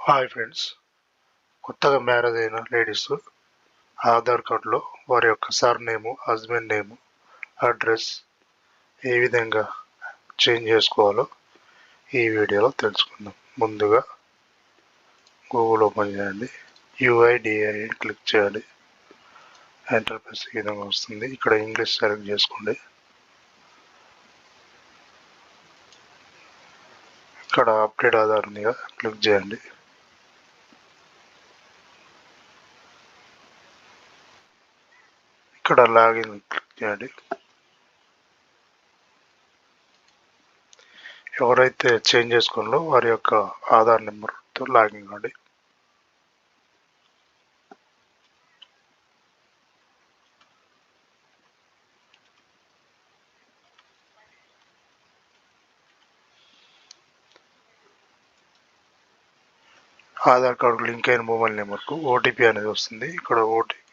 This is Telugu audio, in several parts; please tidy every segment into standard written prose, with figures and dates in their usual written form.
హాయ్ ఫ్రెండ్స్, కొత్తగా మ్యారేజ్ అయిన లేడీస్ ఆధార్ కార్డులో వారి యొక్క సర్నేము, హస్బెండ్ నేము, అడ్రస్ ఏ విధంగా చేంజ్ చేసుకోవాలో ఈ వీడియోలో తెలుసుకుందాం. ముందుగా గూగుల్ ఓపెన్ చేయండి, UIDAI క్లిక్ చేయాలి. ఇంటర్ఫేస్ ఈ విధంగా వస్తుంది. ఇక్కడ ఇంగ్లీష్ సెలెక్ట్ చేసుకోండి. ఇక్కడ అప్డేట్ ఆధార్ ఉందిగా, క్లిక్ చేయండి. ఇక్కడ లాగిన్ క్లిక్ చేయండి. ఎవరైతే చేంజ్ చేసుకోవాలో వారి యొక్క ఆధార్ నెంబర్తో లాగిన్ కాండి. ఆధార్ కార్డు లింక్ అయిన మొబైల్ నెంబర్కు ఓటీపీ అనేది వస్తుంది. ఇక్కడ ఓటీపీ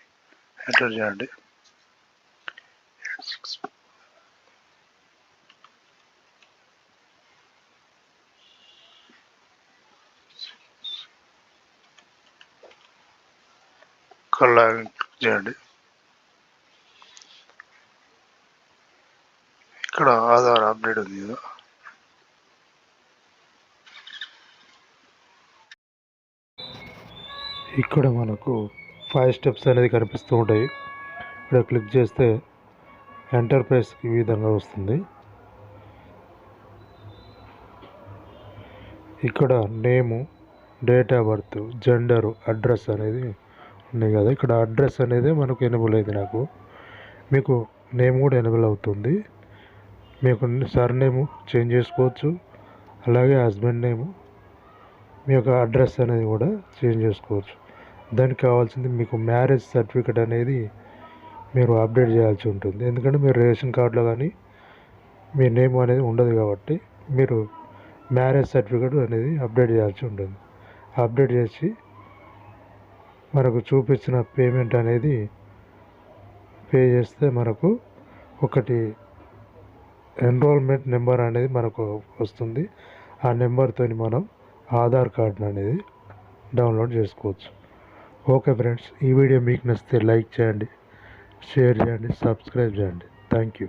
ఎంటర్ చేయండి. లాగిన్ క్లిక్ చేయండి. ఇక్కడ ఆధార్ అప్డేట్ ఉంది కదా, ఇక్కడ మనకు 5 స్టెప్స్ అనేది కనిపిస్తూ ఉంటాయి. ఇక్కడ క్లిక్ చేస్తే ఎంటర్ప్రైజ్ ఈ విధంగా వస్తుంది. ఇక్కడ నేము, date of birth, gender, address అనేది ఉన్నాయి కదా. ఇక్కడ అడ్రస్ అనేది మనకు ఎనేబుల్ అయింది. మీకు నేమ్ కూడా ఎనేబుల్ అవుతుంది. మీకు సర్నేము చేంజ్ చేసుకోవచ్చు. అలాగే హస్బెండ్ నేము, మీ యొక్క అడ్రస్ అనేది కూడా చేంజ్ చేసుకోవచ్చు. దానికి కావాల్సింది మీకు మ్యారేజ్ సర్టిఫికేట్ అనేది మీరు అప్డేట్ చేయాల్సి ఉంటుంది. ఎందుకంటే మీరు రేషన్ కార్డులో కానీ మీ నేమ్ అనేది ఉండదు కాబట్టి మీరు మ్యారేజ్ సర్టిఫికేట్ అనేది అప్డేట్ చేయాల్సి ఉంటుంది. అప్డేట్ చేసి మనకు చూపించిన పేమెంట్ అనేది పే చేస్తే మనకు ఒకటి ఎన్రోల్మెంట్ నెంబర్ అనేది మనకు వస్తుంది. ఆ నెంబర్తో మనం ఆధార్ కార్డు అనేది డౌన్లోడ్ చేసుకోవచ్చు. ఓకే ఫ్రెండ్స్, ఈ వీడియో మీకు నచ్చితే లైక్ చేయండి, షేర్ చేయండి, సబ్స్క్రైబ్ చేయండి. Thank you.